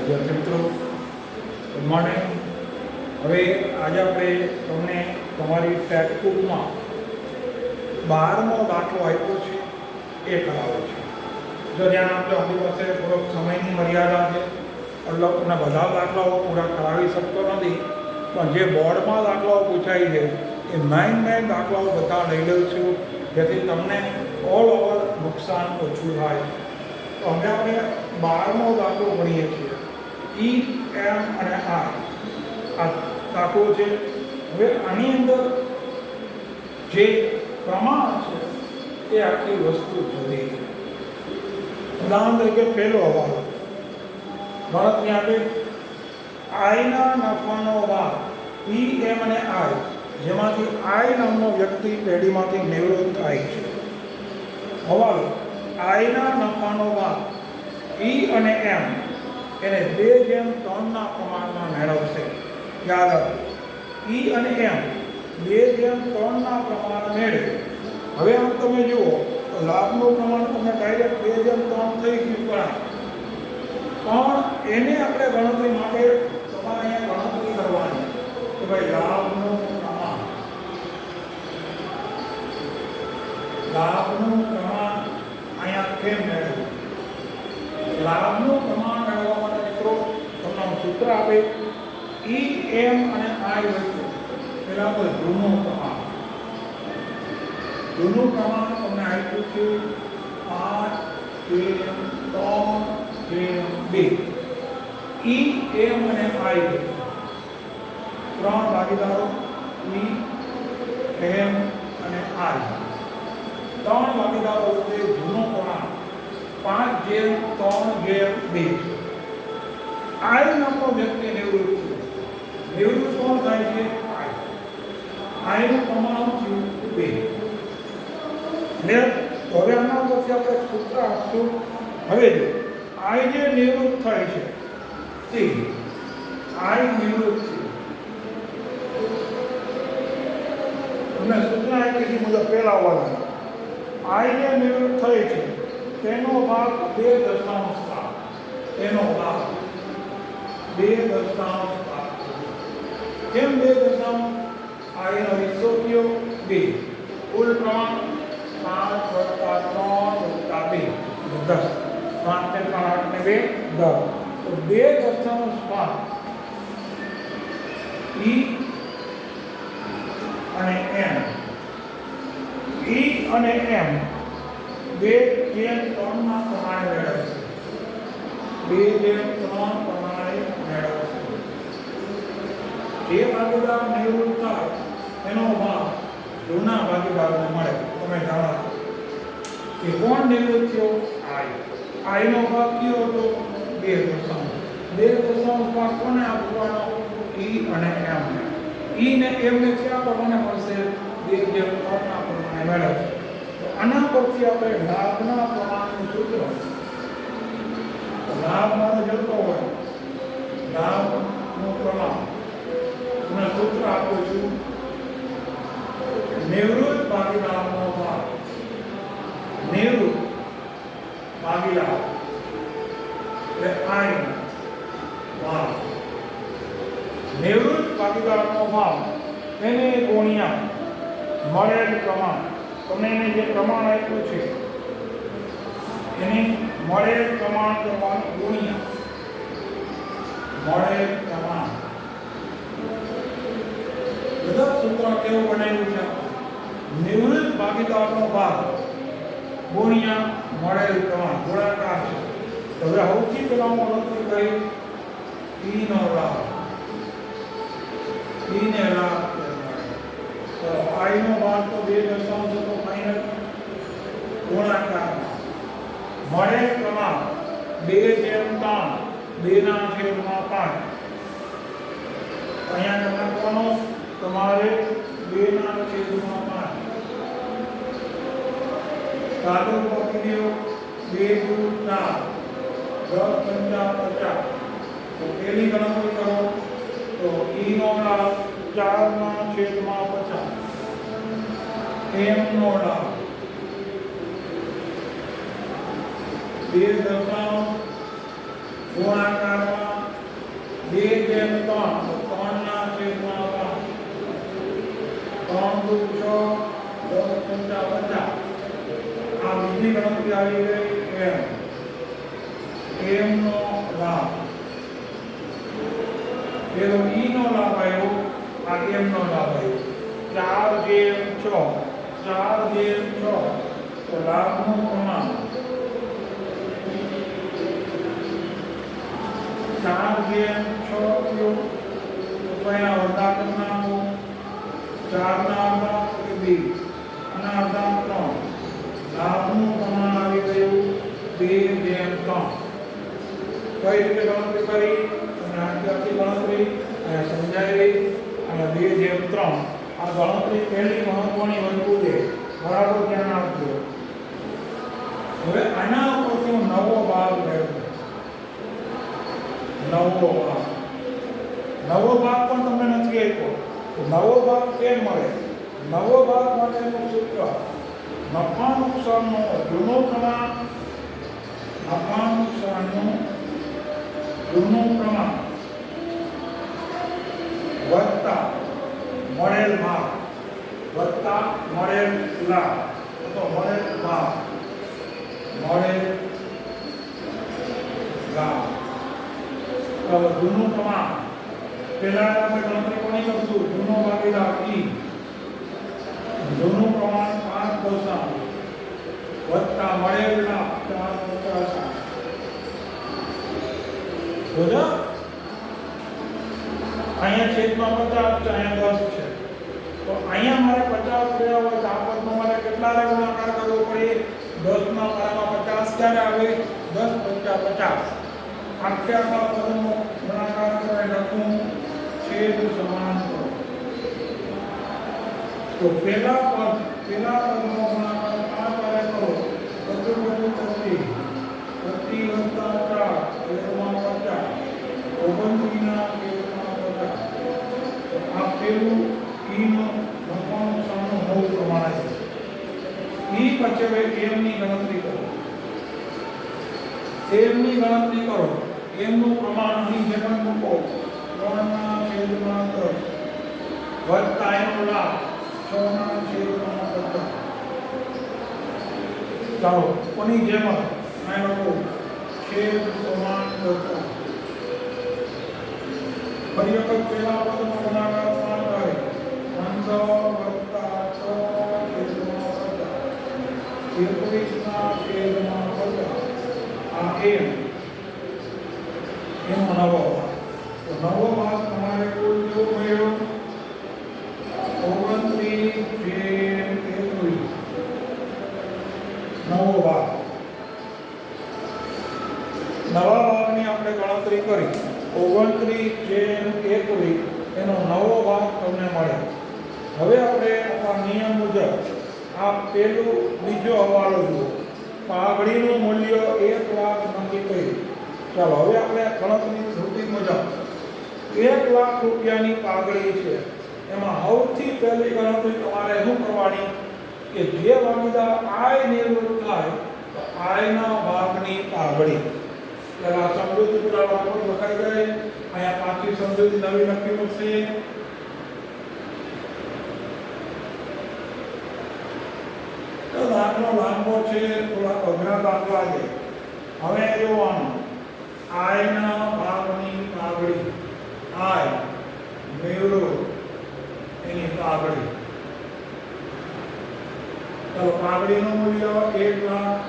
વિદ્યાર્થી મિત્રો, good morning. હવે આજે આપણે તમને તમારી ટેક્સ્ટબુકમાં 12મો દાખલો આપ્યો છે એ કરાવો છે. જો ધ્યાન આપજો, આપણી પાસે થોડોક સમયની મર્યાદા છે એટલે તમને બધા દાખલાઓ પૂરા કરાવી શકતો નથી, પણ જે બોર્ડમાં દાખલાઓ પૂછાય છે એ મેઇન દાખલાઓ બધા લઈ લઉં છું, જેથી તમને ઓલ ઓવર નુકસાન ઓછું થાય. તો હવે આપણે 12મો દાખલો ભણીએ છીએ. ઈ, એમ અને આર આ દાખલો છે. હવે આની અંદર જે પ્રમાણ છે એ આખી વસ્તુ જુદી છે. ઉદાહરણ તરીકે પહેલો હવાલો ગણતરી આપે, આઈના નફાનો ભાગ ઈ, એમ અને આઈ, જેમાંથી આઈ નામનો વ્યક્તિ પેઢીમાંથી નિવૃત્ત થાય છે. હવાલો, આઈના નફાનો ભાગ ઈ અને એમ એને 2:3 પ્રમાણમાં મેળવશે. યાદ રાખો, ઈ અને એમ 2:3 પ્રમાણ મેળવે. હવે આમ તમે જુઓ તો લાભનું પ્રમાણ તમને ડાયરેક્ટ 2:3 થઈ ગયું, પણ એને આપણે ગણતરી માટે તમારે અહીંયા ગણતરી કરવાની કે ભાઈ લાભનું પ્રમાણ અહીંયા કેમ મેળવવું. લાભનું પ્રમાણ મેળવવા માટે મિત્રો તમને સૂત્ર આપે, ઈ, એમ અને આઈ વચ્ચે પહેલા તો જૂનું પ્રમાણ તમને આપ્યું છે 5:3:2. ઈ, એમ અને આઈ 3 ભાગીદારો, ઈ, એમ અને આઈ 3 ભાગીદારો વચ્ચે જૂનું પ્રમાણ 5:3:2. આઈ નામનો વ્યક્તિ નિવૃત્ત છે. નિવૃત્ત કોણ થાય છે? આઈ. આઈનું પ્રમાણ થયું 2. ને હવે આના પછી આપણે સૂત્ર આપશું. હવે જો આઈ જે નિવૃત્ત થાય છે તે આઈ નિવૃત્ત છે, તમને સૂત્ર આપી મુજબ પહેલા આવવાના. આઈ જે નિવૃત્ત થાય છે તેનો ભાગ 2.5, તેનો ભાગ 2.5. કેમ 2.5? આઈનો હિસ્સો કયો? 2. કુલ પ્રમાણ 5 + 3 + 2 10. 5 ને 3 8 ને 2 10. તો 2.5 ઈ અને એમ, ઈ અને એમ 2:3 પ્રમાણે મેળવશે. 2:3 પ્રમાણે મેળવશે. જે ભાગીદાર નિવૃત્ત થાય એનો ભાગ જૂના ભાગીદારને મળે. તમે જાણો કે કોણ નિવૃત્ત થયો? આઈ. આઈનો ભાગ કયો હતો? 2.5 ભાગ કોને આપવાનો? ઈ અને એમ. ઈ ને એમ ને ક્યાં પ્રમાણે મળશે? 2:3 પ્રમાણે મેળવશે. તો આના પરથી આપણે લાભના પ્રમાણનું સૂત્ર, લાભ મારે જોતો હોય, લાભનું પ્રમાણ હું સૂત્ર આપું છું. નિવૃત્ત ભાગીદારનો ભાગ, નિવૃત્ત ભાગીદાર એટલે આઈ ભાગ, નિવૃત્ત ભાગીદારનો ભાગ એને ગુણ્યા મળેલ પ્રમાણ. તમને એને જે પ્રમાણ આપ્યું છે એને મળેલ પ્રમાણ કરવાનું, ગુણ્યા મળેલ પ્રમાણ. બધા સૂત્ર કેવું બનાવ્યું છે? નિવૃત્ત ભાગીદારનો ભાગ ગુણ્યા મળેલ પ્રમાણ, ગુણાકાર છે. તો હવે સૌથી પહેલા હું ગણતરી કરી ઈ નો લાભ, ઈ ને લાભ. તો આઈ નો ભાગ તો 2.5 હતો ફાઇનલ, ગુણાકાર મળેલ પ્રમાણ 2:3 2/5. અહીંયા લખવાનો તમારે 2/5. કાગળ પકડી દો, 2 × 4 10 × 50. તો પેલી ગણતરી કરો તો ઈ નો લાભ 4/50, એમ નો લાભ 2 ગુણાકારમાં પંચા પંચા. આ બીજી ગણતરી આવી ગઈ એમ. એમ નો લાભ, પેલો ઈ નો લાભ આવ્યો, આ એમ નો લાભ આવ્યો. 4/6, 4/6 તો લાભનું પ્રમાણ 4/6 થયો. તો એના અડધા કરી નાખો. 4 ના અડધા એટલે 2 અને અડધા 3. લાભનું પ્રમાણ આવી ગયું 2/3. કઈ રીતે ગણતરી કરી અને આખી ગણતરી અહીંયા સમજાવી અને 2/3. આ ગણતરી પહેલી મહત્વની વસ્તુ છે, બરાબર ધ્યાન આપજો. હવે આના ઉપરથી નવો ભાગ લેવો. નવો ભાગ પણ તમને નથી આપ્યો. નવો ભાગ કેમ મળે? નવો ભાગ માટેનું સૂત્ર નફા નુકસાનનું જૂનું પ્રમાણ, નફા નુકસાનનું જૂનું પ્રમાણ વત્તા મળેલ ભાગ વત્તા મળેલ લાભ અથવા મળેલ ભાગ મળેલ લાભ. તો જૂનું પ્રમાણ પહેલા આપણે ગણતરી કોની કરશું? જૂનો ભાગીદાર ઈ. જૂનું પ્રમાણ 5% વત્તા મળેલ લાભ 4/50. જોજો અહીંયા છેદમાં 50 છે, અહીંયા 10 છે. તો અહીંયા મારે 50 લેવા હોય તો આ પદમાં મારે કેટલા રે ગુણાકાર કરવો પડે? 10 ના પારામાં 50 ક્યારે આવે? 10 × 50. આખે આખા પદનો ગુણાકાર કરે લખું છેદ સમાન કરો. તો પહેલા પદનો ગુણાકાર 5 વડે કરો. બધું 30 વત્તા 4 છેદમાં 50 29 ના છેદમાં 50. આ પેલું ઈ નો નફા નુકસાનનું નવું પ્રમાણ છે. ઈ પછી હવે એમ ની ગણતરી કરો. એમ ની ગણતરી કરો. એમ નું પ્રમાણ અહીં જે પણ મૂકો 3 ના છેદમાં 10 વત્તા એનો લાભ 6 ના છેદમાં 50. ચાલો કોની જેમ આ લોકો છેદ સમાન કરતા. ફરી વખત પહેલા પદનો ગુણાકાર 5 વત્તા 6 છેદમાં 50 21 ના છેદમાં 50. આ એમ એનો નવો ભાગ. તો નવો ભાગ તમારે કુલ કેવો મળ્યો? 29/21. નવો ભાગ. નવા ભાગની આપણે ગણતરી કરી 29/21 એનો નવો ભાગ તમને મળે. હવે આપણે આપણા નિયમ મુજબ આ પેલું બીજો હવાલો જુઓ. પાઘડીનું મૂલ્ય 1 લાખ નક્કી કર્યું. ચાલો હવે આપણે ગણતરીની શ્રુતિ મુજબ 1 લાખ રૂપિયાની પાઘડી છે. એમાં સૌથી પહેલી ગણતરી તમારે શું કરવાની કે જે ભાગીદાર આય નિવૃત્ત થાય તો આયના ભાગની પાઘડી. પેલા સમજૂતી પૂરા વાક્યો લખાઈ ગઈ. અહીંયા પાછી સમજૂતી નવી લખવી પડશે. તો દાખલો લાંબો છે, થોડા અઘરા દાખલા છે. હવે જોવાનું આયના ભાગની પાઘડી. આય નિવૃત્ત એની પાઘડી. તો પાઘડીનું મૂલ્ય 1 લાખ.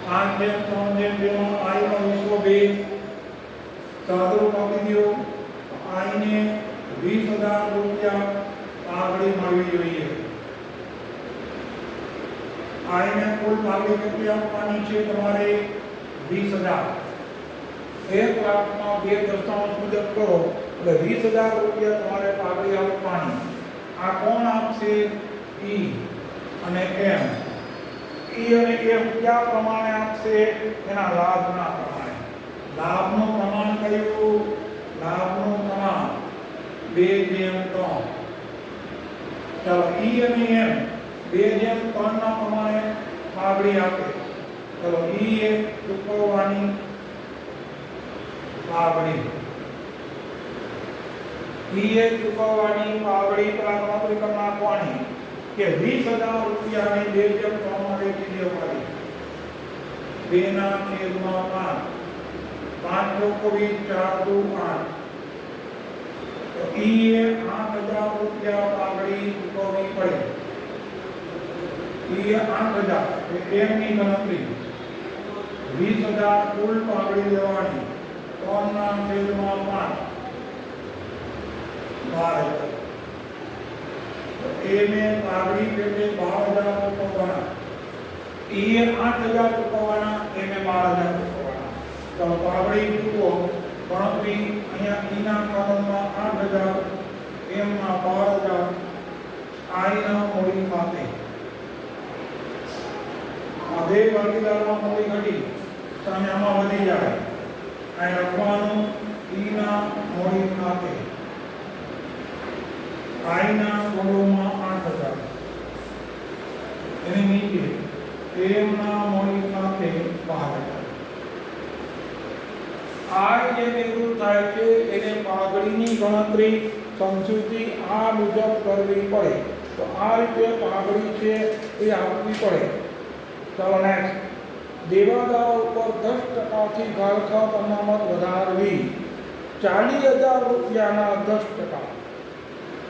5/3/2 આઈ નો હિસ્સો 2. સાદું આપી દો. આઈને 20,000 રૂપિયા પાઘડી મળવી જોઈએ. આઈને કુલ પાઘડી કેટલી આપવાની છે તમારે? 20,000. 1 લાખમાં 2 મુજબ કરો એટલે 20,000 રૂપિયા તમારે પાઘડી આપવાની. આ કોણ આપશે? ઈ અને એમ. ઈ અને એમ કયા પ્રમાણે આપશે? એના લાભના પ્રમાણે. લાભનું પ્રમાણ કયું? લાભનું પ્રમાણ 2/3. ચાલો ઈ અને એમ 2/3 ના પ્રમાણે પાઘડી આપે. ચાલો ઈ એ ચૂકવવાની પાઘડી. ઈ એ ચૂકવવાની પાઘડી પર ગણતરી કરી નાખવાની. કે 20,000 રૂપિયાની 2/3 વેચી દેવાની. 2/5 5 ચોક 20 4 દુ 8. તો ઈ 8,000 રૂપિયા પાઘડી ચૂકવવી પડે. ઈ 8,000 એમની ગણતરી. 20,000 કુલ પાઘડી લેવાની. 3/5 12,000. એ મેં પાઘડી પેટે 12,000 ચૂકવવાના. એ 8,000 ચૂકવવાના, એ મેં 12,000 ચૂકવવાના. તો પાઘડી ચૂકવો ગણતરી અહીંયા ઈના કોલમમાં 8,000, એમમાં 12,000, આઈના મૂડી ખાતે. આ બે ભાગીદારમાં મૂડી ઘટી સામે આમાં વધી જાય. અહીં લખવાનું ઈના મૂડી ખાતે, આઈના કોલમમાં 8,000, એની નીચે એમના મૂડી ખાતે 12,000. આ જે નિવૃત્ત થાય છે એને પાઘડીની ગણતરી સમજૂતી આ મુજબ કરવી પડે. તો આ રીતે પાઘડી છે એ આપવી પડે. ચાલો નેક્સ્ટ. દેવાદારો ઉપર 10% ગાળખાપ અનામત વધારવી. 40,000 રૂપિયાના 10%,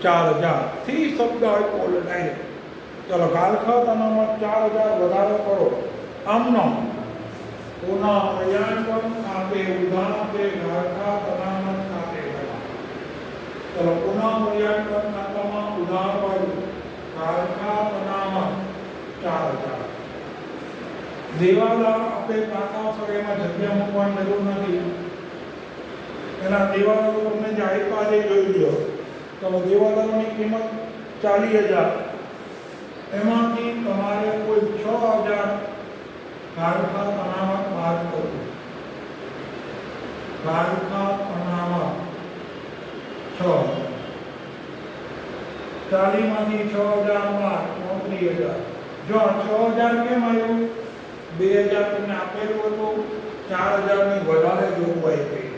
4,000 થી શબ્દ આપ્યો ડાયરેક્ટ. ચાલો ગાળખાપ અનામત 4,000 વધારો કરો. આમનો પુનઃ મૂલ્યાંકન ખાતે ઉધાર કે ગાળખાપ અનામત ખાતે જમા. ચલો પુનઃ મૂલ્યાંકન ખાતામાં ઉધાર બાજુ ગાળખાપ અનામત 4,000. દેવાદાર આપણે પાકા સરેમાં જગ્યા મૂકવાની જરૂર નથી. એના દેવાદારો તમને જે આપ્યા છે જોઈ લો. ચલો દેવાદારોની કિંમત 40,000, એમાંથી તમારે કોઈ 6,000 ગાળખાપ અનામત બાદ કરવું. ગાળખાપ અનામત 6,000. 40 માંથી 6,000 બાદ 34,000. જો 6,000 કેમ આવ્યું? 2,000 તમને આપેલું હતું, 4,000 ની વધારે જોગવાઈ કરી.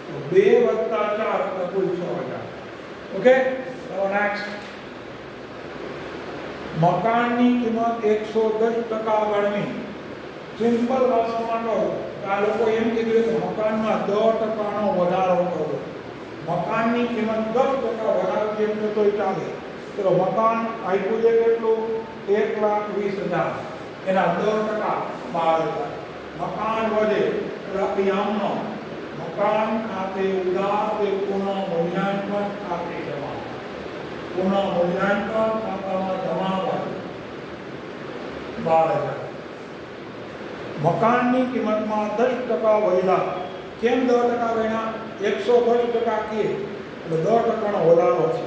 તો 2 + 4 એટલે કુલ 6,000. ઓકે, ચલો નેક્સ્ટ. મકાનની કિંમત 110% ગણવી. સિમ્પલ ભાષામાં કહો આ લોકો એમ કીધું કે મકાનમાં 10%નો વધારો કરવો. મકાનની કિંમત 10% વધારવી એમ તો ચાલે. ચલો મકાન આપ્યું છે કેટલું? 1,20,000, એના 10% 12,000. મકાન વધે એટલે આપણી આમનો મકાન ખાતે ઉધાર કે પુનઃ મૂલ્યાંકન ખાતે જમા. પુનઃ મૂલ્યાંકન ખાતામાં જમા હોય 12,000. મકાનની કિંમતમાં 10% વધ્યા. કેમ 10% વધ્યા? 110% કીએ એટલે 10%નો વધારો છે.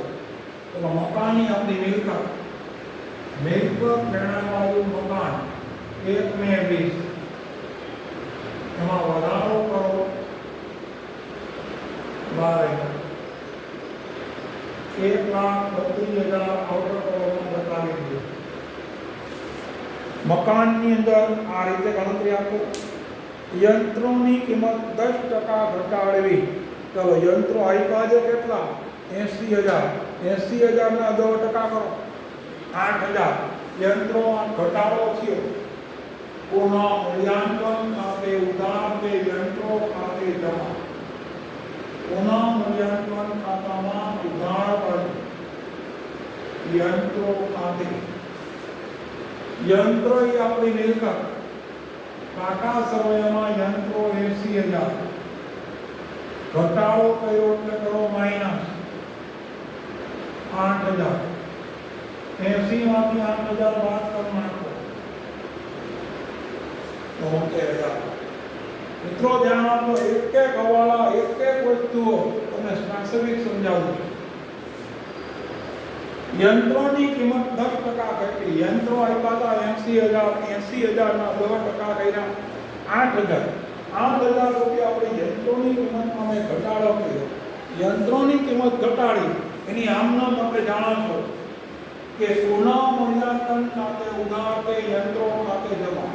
તો મકાનની આપણી મિલકત બાજુ મકાન 1,20,000, એમાં વધારો કરો 12,000. 1,32,000 આઉટર કોલમમાં બતાવી દીધું. મકાનની અંદર આ રીતે ગણતરી આપો. યંત્રોની કિંમત 10% ઘટાડવી. ચલો યંત્રો આપ્યા છે કેટલા? 80,000. 80,000 ના 10% કરો 8,000. યંત્રો ઘટાડો થયો. પુનઃ મૂલ્યાંકન ખાતે ઉધાર કે યંત્રો ખાતે જમા. પુનઃ મૂલ્યાંકન ખાતામાં ઉધાર બાજુ યંત્રો ખાતે. યંત્રો એ આપણી મિલકત. પાકા સમયમાં યંત્રો 80,000. ઘટાડો કર્યો એટલે કરો માઇનસ 8,000. 80 માંથી 8,000 બાદ કરી નાખો 73,000. મિત્રો ધ્યાન આપો. એક એક હવાલા એક એક વસ્તુઓ તમને સ્પેસિફિક સમજાવું છું. યંત્રોની કિંમત 10% ઘટી. યંત્રો આપ્યા હતા 80,000. 80,000 ના 10% કર્યા 8,000. 8,000 રૂપિયા આપણે યંત્રોની કિંમતમાં મેં ઘટાડો કર્યો. યંત્રોની કિંમત ઘટાડી એની આમનામ આપણે જાણો છો કે પુનઃ મૂલ્યાંકન ખાતે ઉધાર કે યંત્રો ખાતે જમા.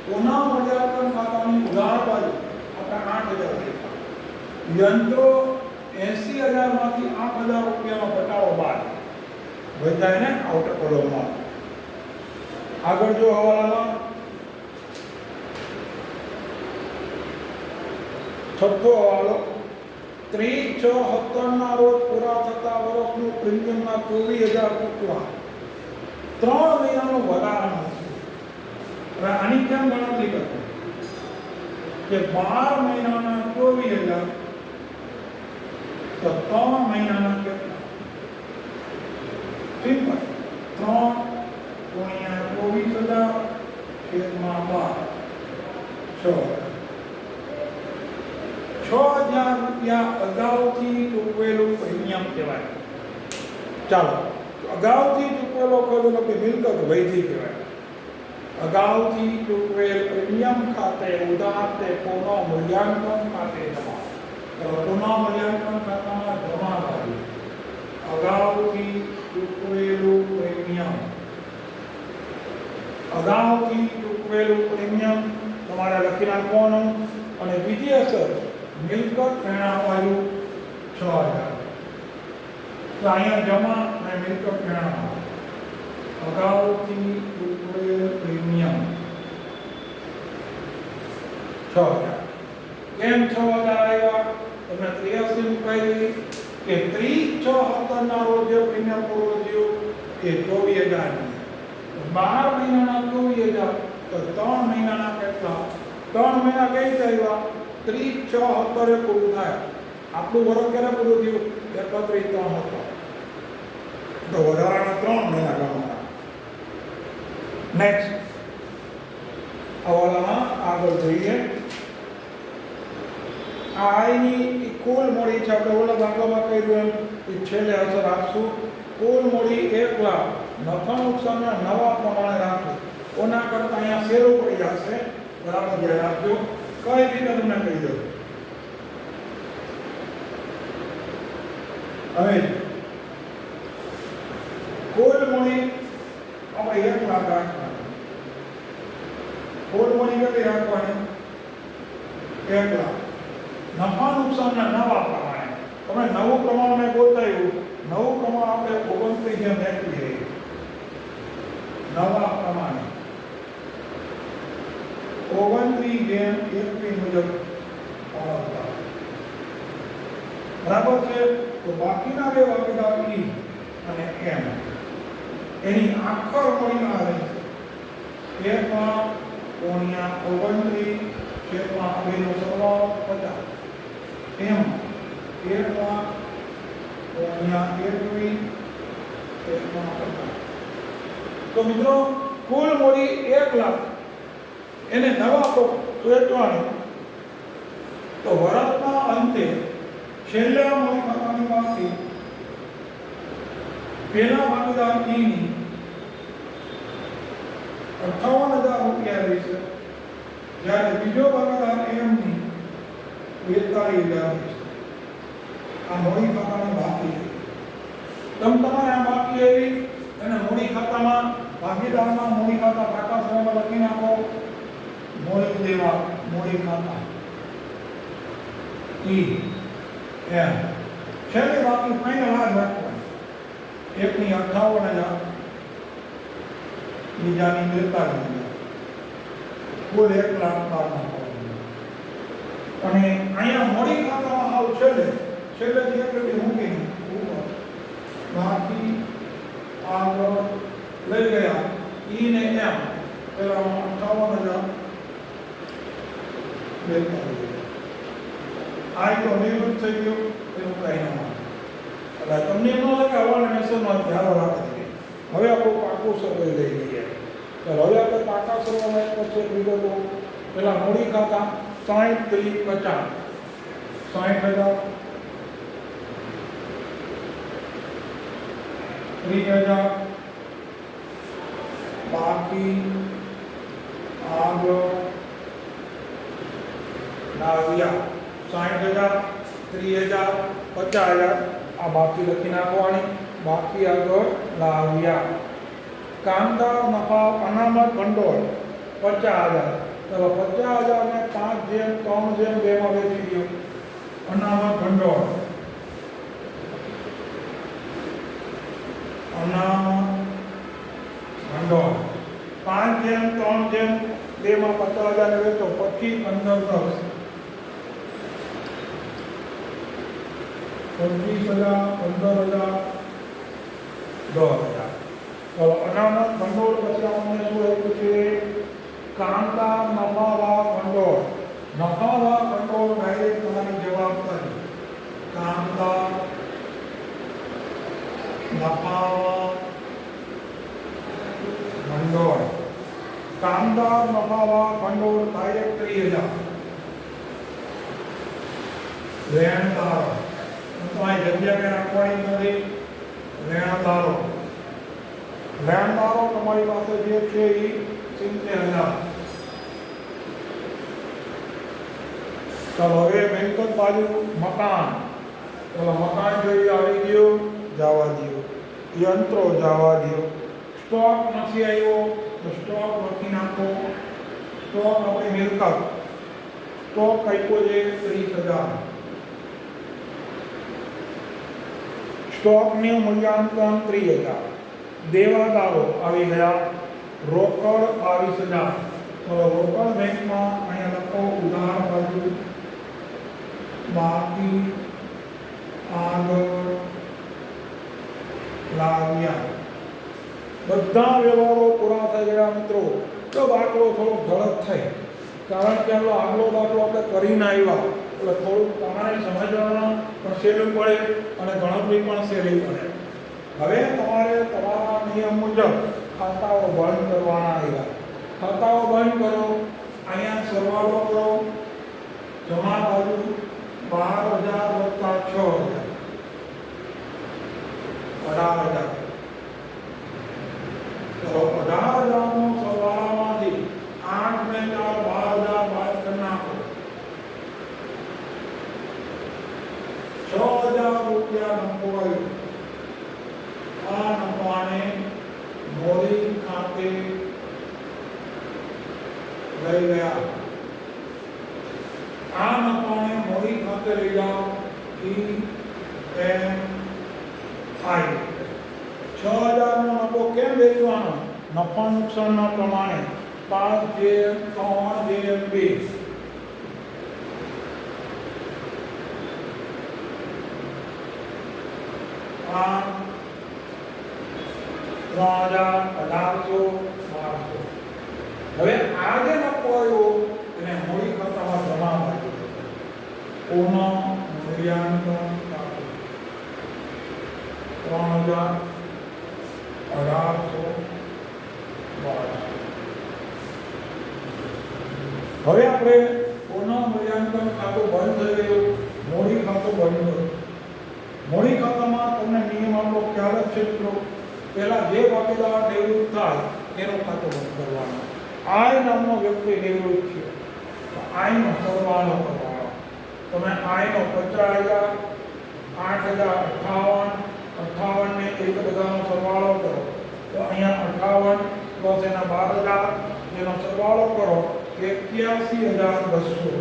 પુનઃ મૂલ્યાંકન ખાતાની ઉધાર બાજુ આપણે 8,000 લેતા. યંત્રો 80,000 માંથી 8,000 રૂપિયાનો ઘટાડો બાદ વધારે ને આઉટર કોલમમાં આગળ જો હવાલામાં છઠ્ઠો હવાલો 30/6/17 રોજ પૂરા થતા વર્ષનું પ્રીમિયમના 24,000 ચૂકવા 3 મહિનાનું વધારાનું છે. હવે આની કેમ ગણતરી કરવી કે 12 મહિનાના 24,000 તો 3 મહિનાના કેટલા? સિમ્પલ 3 ગુણ્યા 24,000 છેદમાં 12 6,000 રૂપિયા અગાઉથી ચૂકવેલું પ્રીમિયમ કહેવાય. ચાલો, અગાઉથી ચૂકવેલો ખર્ચ એટલે કે મિલકત વૈધી કહેવાય. અગાઉથી ચૂકવેલ પ્રીમિયમ ખાતે ઉધાર તે પુનઃ મૂલ્યાંકન ખાતે જમા. પુનઃ મૂલ્યાંકન ખાતામાં જમા કર્યું. અગાઉથી ચૂકવેલું પ્રીમિયમ, અગાઉથી ચૂકવેલું પ્રીમિયમ તમારે લખી નાખવાનું. અને બીજી અસર મિલકત પહેણાવાયું 6,000. તો અહીંયા જમા અને મિલકત પહેણાવા અગાઉથી ચૂકવેલ પ્રીમિયમ 6,000. કેમ 6,000 આવ્યા? તમે 83 મુકાઈ કે 30/6/17 રોજ જે પ્રીમિયમ પૂરું થયું એ 24,000. 12 મહિનાના 24,000 તો 3 મહિનાના કેટલા? 3 મહિના કઈ રીતે આવ્યા? 30/6/17 પૂરું થાય. આપણું વર્ષ ક્યારે પૂરું થયું? 31/3/17. તો વધારાના 3 મહિના ગણવાના. નેક્સ્ટ હવાલામાં આગળ જોઈએ. આ આઈની કુલ મૂડી છે. આપણે ઓલા દાખલામાં કર્યું એમ એ છેલ્લે અસર આપશું. કુલ મૂડી 1 લાખ, નફા નુકસાનના નવા પ્રમાણે રાખવું. ઓના કરતાં અહીંયા શેરો પડી જશે. બરાબર ધ્યાન રાખજો. કઈ રીતે તમને કહી દઉં. હવે કુલ મૂડી આપણે 1 લાખ રાખવાની. કુલ મૂડી કેટલી રાખવાની? 1 લાખ. નફા નુકસાનના નવા પ્રમાણે તમે નવું પ્રમાણ મેં બતાવ્યું. નવું પ્રમાણ આપણે 29 જેમ રાખીએ. નવા પ્રમાણે 29/21 મુજબ પાડતા. બરાબર છે. તો બાકીના બે વાકેદાર ઈ અને એમ એની આખર મળી આવે 1/29 બેનો સરવાળો 50 એમ 1/21 તો મિત્રો કુલ મૂડી 1 લાખ એને નવા વેચવાની. તો વર્ષના અંતે છેલ્લા મૂડી ખાતાની બાકી પહેલા ભાગીદાર ઈની 58,000 રૂપિયા રહેશે. જ્યારે બીજો ભાગીદાર એમની 42,000 રહેશે. આ મૂડી ખાતાની બાકી છે. તમારે આ બાકી એવી અને મૂડી ખાતામાં ભાગીદારના મૂડી ખાતા પાકા સમયમાં લખી નાખો. મૂડી દેવા મૂડી ખાતા ઈ એમ છેલ્લે બાકી ફાઇનલ આ રાખવાની. એકની 58,000, બીજાની 42,000, કુલ 1 લાખ 12,000. અને અહીંયા મૂડી ખાતામાં આવ છેલ્લે જે કેટલી મૂકીને બાકી આગળ લઈ ગયા ઈ ને એમ પેલા 58,000 આ તો નિવૃત્ત થઈ ગયું એનું કઈ ના એટલે તમને એમ લાગે હવાના મેસેજમાં ધ્યાન રાખી દઈએ. હવે આપણું પાકું સર્વે લઈ લઈએ. તો હવે આપણે પાકા સર્વેમાં એક પછી વિગતો. પેલા મૂડી ખાતા 60/30/50 60,000 30,000 બાકી આગળ લાવ્યા 60,000 30,000 50,000 આ બાકી લખી નાખવાની. બાકી આગળ લાવ્યા. કામદાર નફા અનામત ભંડોળ 50,000. ચલો 50,000 ને 5/3/2 માં વેચી દો. અનામત ભંડોળ 5/3/2 માં 50,000 ને વેચો, 25, 15, 10. 25,000, 15,000, 10,000. ચલો અનામત ભંડોળ પછી આપણને શું આપ્યું છે? કામદાર નફાવા ભંડોળ. નફાવા ભંડોળ ડાયરેક્ટ તમારી જવાબદારી. કામદાર નફાવા ભંડોળ. કામદાર નફાવા ભંડોળ ડાયરેક્ટ 30,000. લેણદારો તમારી જગ્યા કે રાખવાની નથી. લેણદારો તમારી પાસે જે છે એ 70,000. ચાલો હવે મિલકત બાજુ મકાન. ચાલો મકાન જોઈએ આવી ગયું, જવા દો. યંત્રો જવા દો. સ્ટોક નથી આવ્યો તો સ્ટોક લખી નાખો. સ્ટોક આપણી મિલકત. સ્ટોક આપ્યો છે 30,000. સ્ટોકનું મૂલ્યાંકન 30,000. દેવાદારો આવી ગયા. રોકડ 22,000. તો રોકડ બેંકમાં અહીંયા લખો ઉધાર બાજુ બાકી આગળ લાવ્યા. બધા વ્યવહારો પૂરા થઈ ગયા મિત્રો. તો દાખલો થોડો ઝડપ થઈ, કારણ કે આગલો દાખલો આપણે કરીને આવ્યા એટલે થોડું તમારે સમજવામાં પણ સહેલું પડે અને ગણતરી પણ સહેલી પડે. હવે તમારે તમારા નિયમ મુજબ ખાતાઓ બંધ કરવાના આવ્યા. ખાતાઓ બંધ કરો. અહીંયા સરવાળો કરો. જમા બાજુ 12,000 + 6,000 18,000. તો 18,000 નો સરવાળામાંથી 8 ને 4 12,000 બાદ કરી નાખો. 6,000 રૂપિયા નફો આવ્યો. આ નફાને મોડી ખાતે લઈ ગયા. આ નફાને મોડી ખાતે લઈ જાઓ. EMI 6,000 નો નફો કેમ વેચવાનો? નફા નુકસાનના પ્રમાણે 5/3/2. આ 3,000, 1,800, 1,200. હવે આ જે નફો આવ્યો એને મૂડી ખાતામાં જમા કર્યો. પુનઃ મૂલ્યાંકન 3,000, 1,800, 1,200. હવે આપણે પુનઃ મૂલ્યાંકન ખાતું બંધ થઈ ગયું. મૂડી ખાતું બંધ કર્યું. મૂડી ખાતામાં તમને નિયમ આપણો ખ્યાલ જ છે મિત્રો. પહેલા જે ભાગીદાર નિવૃત્ત થાય એનું ખાતું બંધ કરવાનું. આય નામનો વ્યક્તિ નિવૃત્ત છે તો આયનો સરવાળો કરવાનો. તમે આયનો 50,000, 8,058, 58 ને એ બધાનો સરવાળો કરો તો અહીંયા 58 પ્લસ એના 12,000 એનો સરવાળો કરો 81,200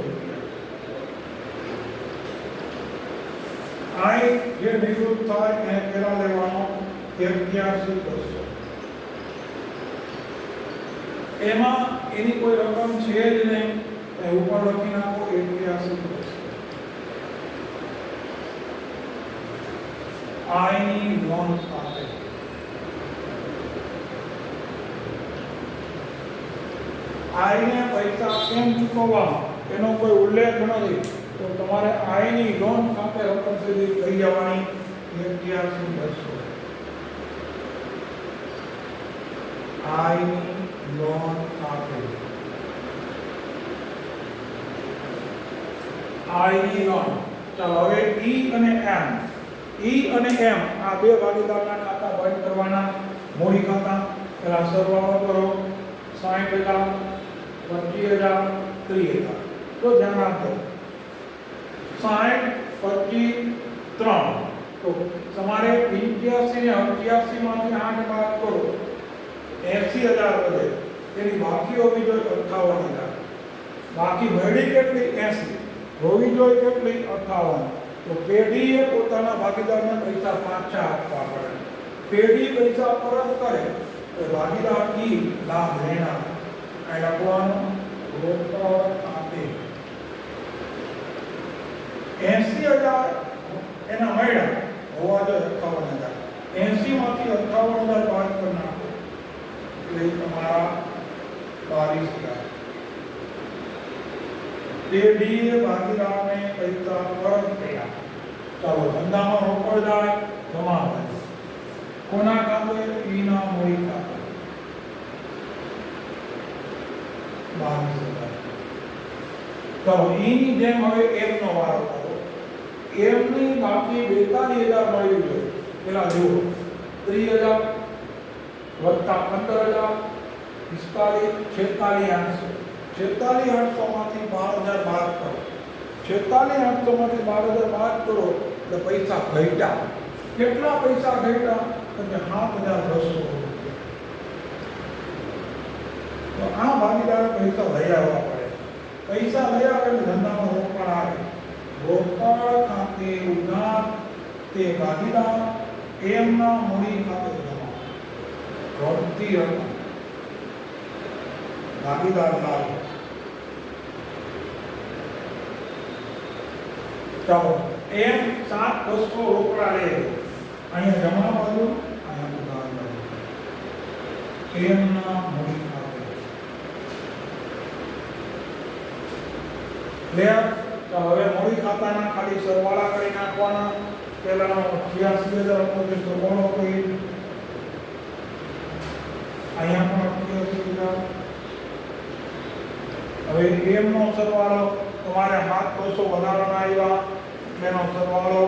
આય જે નિવૃત્ત થાય એને પહેલા લેવાનો 81,200. એમાં એની કોઈ રકમ છે જ નહીં, એ ઉપર લખી નાખો 81,200. આયની લોન સાથે આયને પૈસા કેમ ચૂકવવા એનો કોઈ ઉલ્લેખ નથી, તો તમારે આયની લોન સાથે રકમ સુધી લઈ જવાની 81,200. આયની લોન સાથે આયની લોન. ચાલો હવે ઈ અને એમ આ બે ભાગીદારના ખાતા બંધ કરવાના. મૂડી ખાતા પેલા સરવાળો કરો 60,000, 25,000, 30,000. તો ધ્યાન આપજો 60, 25, 3. તો તમારે 85 ને 88 માંથી 8 બાદ કરો 80,000 વધે. તેની બાકી હોવી જોઈએ 58,000. બાકી મળી કેટલી? 80. હોવી જોઈએ કેટલી? 58. તો પેઢીએ પોતાના ભાગીદારને પૈસા પાછા આપવા પડે. પેઢી પૈસા પરત કરે તો ભાગીદાર ઈ લાભ લેનાર આ લખવાનું રોકડ ખાતે 80,000 એના મળ્યા હોવા જોઈએ 58,000 80 માંથી 58,000 બાદ કરી નાખો એટલે તમારા 22,000 તે ડીએ ભાગીદારને પૈસા પરત કર્યા. ચાલો ધંધામાં રોકડ જાય જમા થાય કોના ખાતે ઈના મૂડી ખાતે 22,000. ચાલો ઈની જેમ હવે એમ નો વારો કરો. એમની બાકી 42,000 મળવી જોઈએ. પેલા જુઓ 30,000 વત્તા 15,000 45 46,800 માંથી 12,000 બાદ કરો. 46,800 માંથી 12,000 બાદ કરો એટલે પૈસા ઘટ્યા. કેટલા પૈસા ઘટ્યા? તો 7,200 તો આ ભાગીદારે પૈસા લઈ આવવા પડે. પૈસા લઈ આવે એટલે ધંધામાં રોકડ આવે. રોકડ ખાતે ઉધાર તે ભાગીદાર એમના મૂડી ખાતે જમા. ઘટતી રકમ ભાગીદાર લાભ. ચાલો એમ 7,200 રોકડા લે. અહીંયા જમા બાજુ અહીંયા ઉધાર બાજુ એમના મૂડી ખાતે લે. ચાલો હવે મૂડી ખાતાના ખાલી સરવાળા કરી નાખવાના. પહેલાનો 86,000 હતો જે સરવાળો કરી અહીંયા પણ 88,000. હવે એમનો સરવાળો તમારે 7,200 વધારાના આવ્યા એનો સરવાળો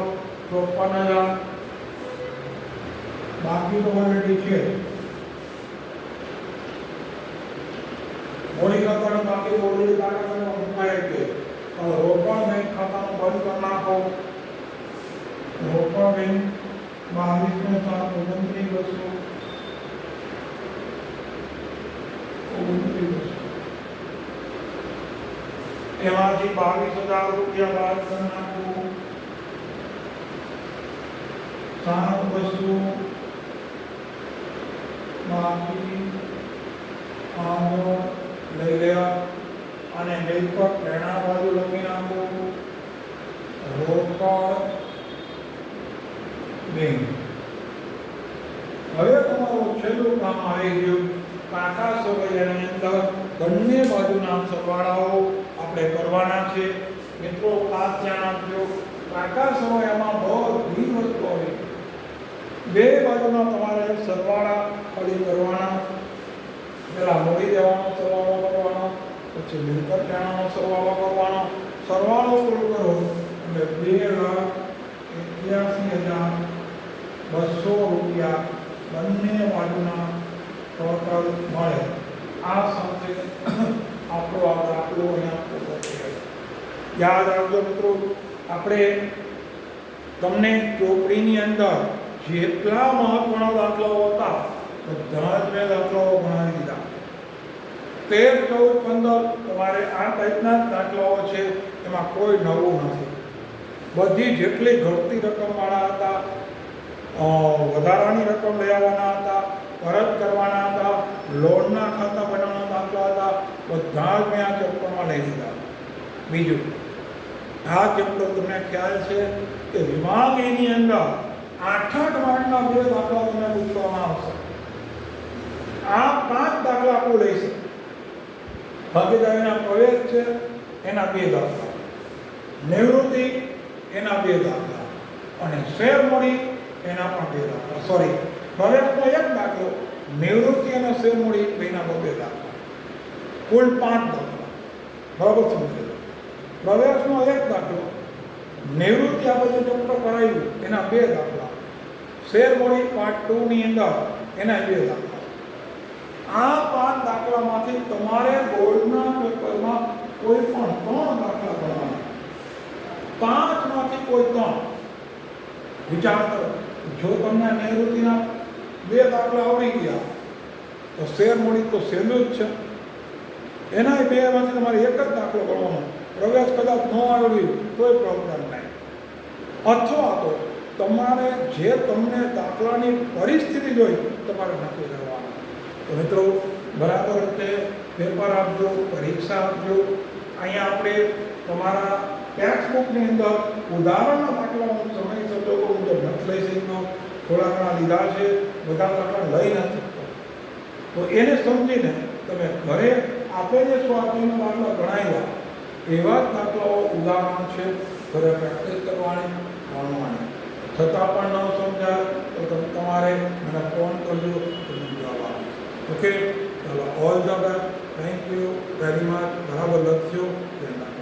54,000 બાકી તો ઓલરેડી છે. મૂડી ખાતાની બાકી ઓલરેડી કાગળમાં મુકાય છે. હવે રોકડ બેંક ખાતાનું બંધ કરી નાખો. રોકડ બેંક 22 ને 7 29,200 એમાંથી 22,000 રૂપિયા બાદ કરી નાખો. 7,200 બાકી આગળ લઈ ગયા અને મિલકત લેણા બાજુ લખી નાખો. રોકડ બેંક. હવે તમારું છેલ્લું કામ આવી ગયું. કાકા સવૈયાની અંદર બંને બાજુના સરવાળાઓ આપણે કરવાના છે. મિત્રો ખાસ ધ્યાન આપજો. કાકા સવૈયામાં બધી વસ્તુ આવી બે બાજુના તમારે સરવાળા ખાલી કરવાના. પેલા મૂડી દેવાનો સરવાળો કરવાનો, પછી મિલકત લેવાનો સરવાળો કરવાનો. સરવાળો પૂરો કરો એટલે 2,81,200 રૂપિયા બંને બાજુના ટોટલ મળે. આ સાથે આપણો આ દાખલો અહીંયા પૂરો થયો. યાદ રાખજો મિત્રો, આપણે તમને ચોપડીની અંદર જેટલા મહત્વના દાખલાઓ હતા બધા જ મેં દાખલાઓ ભણાવી દીધા. 13, 14, 15 તમારે આ ટાઈપના જ દાખલાઓ છે. એમાં કોઈ નવું નથી. બધી જેટલી ઘટતી રકમવાળા હતા, વધારાની રકમ લઈ આવવાના હતા, પરત કરવાના હતા, લોનના ખાતા બનાવવાના દાખલા હતા, બધા જ મેં આ ચેપ્ટરમાં લઈ લીધા. બીજું, આ ચેપ્ટર તમને ખ્યાલ છે કે વિભાગ એની અંદર 8 માર્કના 2 દાખલા તમને પૂછવામાં આવશે. આ 5 દાખલા આપણે લઈશું. ભાગીદારીના પ્રવેશ છે એના 2 દાખલા, નિવૃત્તિ એના 2 દાખલા અને શેર મૂડી એના પણ 2 દાખલા. સોરી, પ્રવેશનો 1 દાખલો, નિવૃત્તિ અને શેર મૂડી બેના 2 દાખલા, કુલ 5 દાખલા. બરાબર સમજી લો. પ્રવેશનો 1 દાખલો, નિવૃત્તિ આપણે જે ચેપ્ટર કરાવ્યું એના 2 દાખલા, શેર મૂડી પાર્ટ 2 ની અંદર એના 2 દાખલા. આ 5 દાખલામાંથી તમારે બોર્ડના પેપરમાં કોઈ પણ 3 દાખલા ગણવાના. 5 માંથી કોઈ 3. વિચાર કરો, જો તમને નિવૃત્તિના 2 દાખલા આવડી ગયા તો શેર મૂડી તો સહેલું જ છે. એના 2 માંથી તમારે 1 જ દાખલો ગણવાનો. પ્રવેશ કદાચ ન આવડ્યું કોઈ પ્રોબ્લેમ નહીં. અથવા તો તમારે જે તમને દાખલાની પરિસ્થિતિ જોઈ તમારે નક્કી કરવાનું. તો મિત્રો બરાબર રીતે પેપર આપજો, પરીક્ષા આપજો. અહીંયા આપણે તમારા ટેક્સ્ટબુકની અંદર ઉદાહરણના દાખલા હું સમય સંજોગો મુજબ નથી લઈ શક્યો, થોડા ઘણા લીધા છે, બધા દાખલા લઈ નથી શકતો. તો એને સમજીને તમે ઘરે આપે જે સ્વાધ્યાયનો દાખલા ગણાવ્યા એવા જ દાખલાઓ ઉદાહરણ છે, ઘરે પ્રેક્ટિસ કરવાની, ભણવાની. છતાં પણ ન સમજાય તો તમારે મને ફોન કરજો, તમને જવાબ આપીશ. ઓકે, ચાલો, all the best. Thank you very much. બરાબર લખજો, ધ્યાન રાખજો.